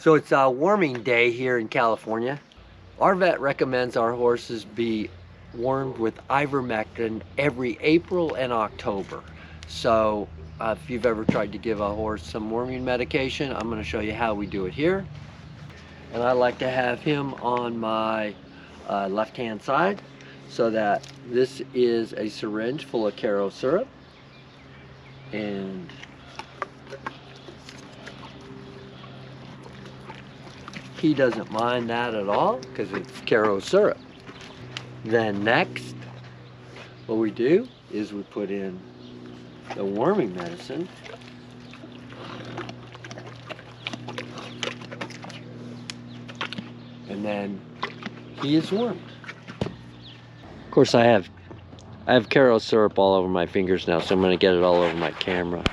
So it's a warming day here in California. Our vet recommends our horses be wormed with ivermectin every April and October. So if you've ever tried to give a horse some worming medication, I'm going to show you how we do it here. And I like to have him on my left-hand side, so that this is a syringe full of Karo syrup. And he doesn't mind that at all because it's Karo syrup. Then next, what we do is we put in the worming medicine. And then he is wormed. Of course, I have Karo syrup all over my fingers now, so I'm going to get it all over my camera.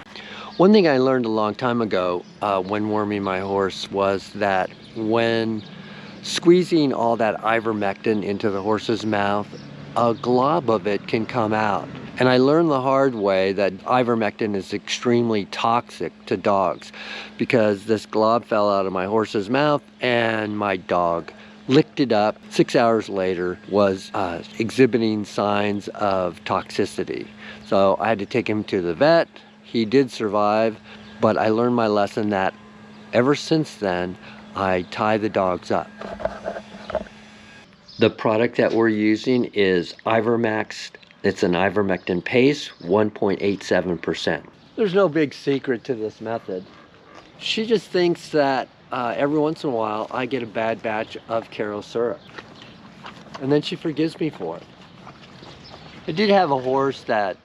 One thing I learned a long time ago when worming my horse was that when squeezing all that ivermectin into the horse's mouth, a glob of it can come out. And I learned the hard way that ivermectin is extremely toxic to dogs, because this glob fell out of my horse's mouth and my dog licked it up. 6 hours later was exhibiting signs of toxicity. So I had to take him to the vet. He did survive, but I learned my lesson that ever since then, I tie the dogs up. The product that we're using is Ivermax. It's an ivermectin paste, 1.87%. There's no big secret to this method. She just thinks that every once in a while I get a bad batch of Karo syrup, and then she forgives me for it. I did have a horse that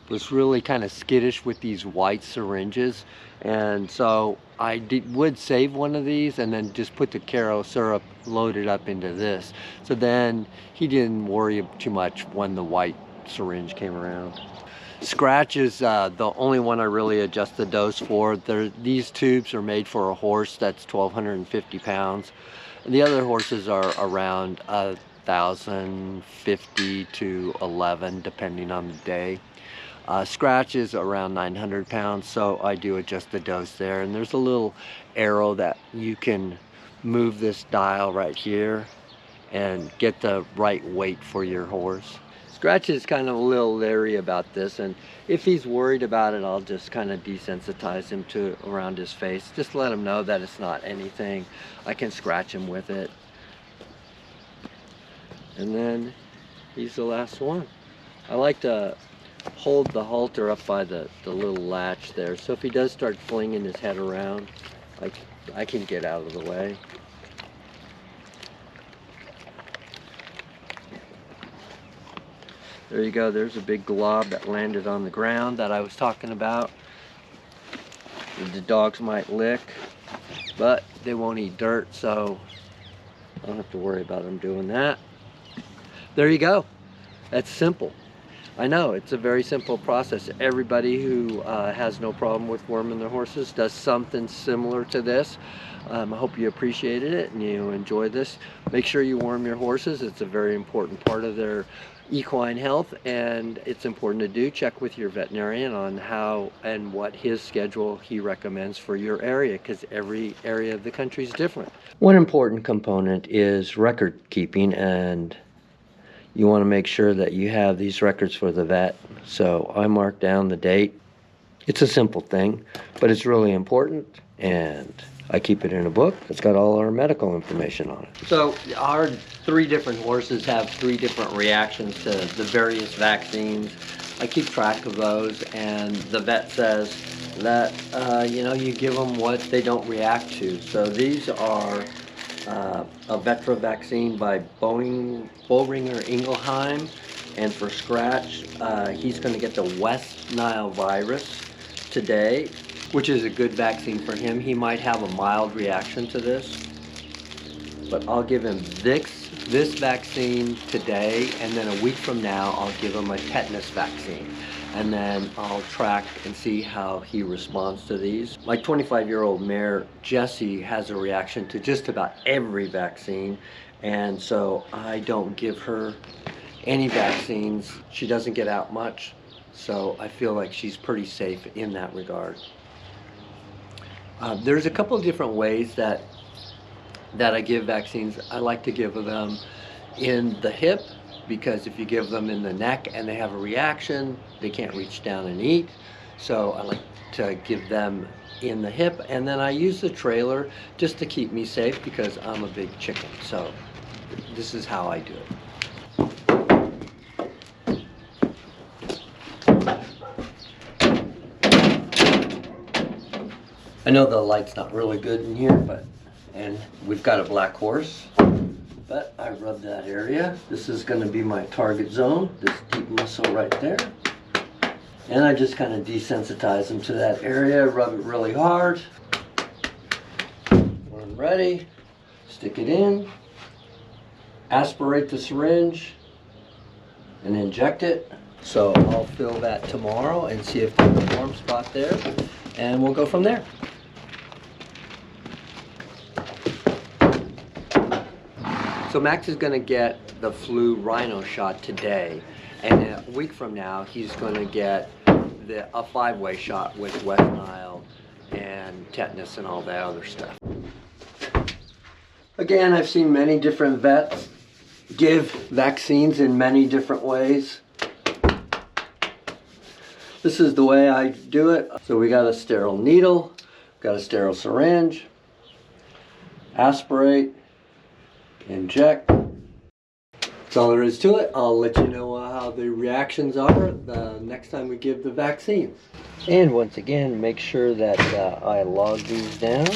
was really kind of skittish with these white syringes, and so I would save one of these and then just put the Karo syrup loaded up into this. So then he didn't worry too much when the white syringe came around. Scratch is the only one I really adjust the dose for. These tubes are made for a horse that's 1,250 pounds. The other horses are around 1,050 to 11, depending on the day. Scratch is around 900 pounds, so I do adjust the dose there. And there's a little arrow that you can move this dial right here and get the right weight for your horse. Scratch is kind of a little leery about this, and if he's worried about it, I'll just kind of desensitize him to around his face. Just let him know that it's not anything. I can scratch him with it. And then he's the last one. I like to hold the halter up by the little latch there, so if he does start flinging his head around, I can get out of the way. There you go, there's a big glob that landed on the ground that I was talking about. The dogs might lick, but they won't eat dirt, so I don't have to worry about them doing that. There you go. That's simple. I know, it's a very simple process. Everybody who has no problem with worming their horses does something similar to this. I hope you appreciated it and you enjoyed this. Make sure you worm your horses. It's a very important part of their equine health, and it's important to do. Check with your veterinarian on how and what his schedule he recommends for your area, because every area of the country is different. One important component is record keeping, and you want to make sure that you have these records for the vet. So I mark down the date. It's a simple thing, but it's really important, and I keep it in a book. It's got all our medical information on it. So our 3 different horses have 3 different reactions to the various vaccines. I keep track of those, and the vet says that you give them what they don't react to. So these are a Vetra vaccine by Boehringer Ingelheim, and for Scratch, he's going to get the West Nile virus today, which is a good vaccine for him. He might have a mild reaction to this, but I'll give him this vaccine today, and then a week from now I'll give him a tetanus vaccine, and then I'll track and see how he responds to these. My 25-year-old mare Jessie has a reaction to just about every vaccine, and so I don't give her any vaccines. She doesn't get out much, so I feel like she's pretty safe in that regard. There's a couple of different ways that I give vaccines. I like to give them in the hip, because if you give them in the neck and they have a reaction, they can't reach down and eat. So I like to give them in the hip, and then I use the trailer just to keep me safe because I'm a big chicken. So this is how I do it. I know the light's not really good in here, and we've got a black horse, but I rub that area. This is going to be my target zone, this deep muscle right there. And I just kind of desensitize them to that area, rub it really hard. When I'm ready, stick it in, aspirate the syringe, and inject it. So I'll fill that tomorrow and see if there's a warm spot there, and we'll go from there. So Max is going to get the Flu-Rhino shot today, and a week from now he's going to get a 5-way shot with West Nile and tetanus and all that other stuff. Again, I've seen many different vets give vaccines in many different ways. This is the way I do it. So we got a sterile needle, got a sterile syringe, aspirate, inject. That's all there is to it. I'll let you know how the reactions are the next time we give the vaccines. And once again, make sure that I log these down.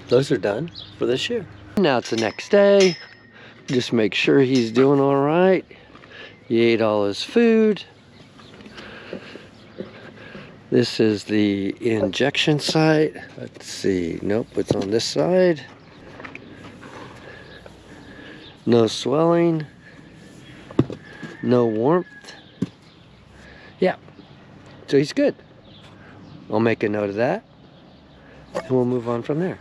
Those are done for this year. Now it's the next day. Just make sure he's doing all right. He ate all his food. This is the injection site. Let's see. Nope, it's on this side. No swelling, no warmth. Yeah, so he's good. I'll make a note of that, and we'll move on from there.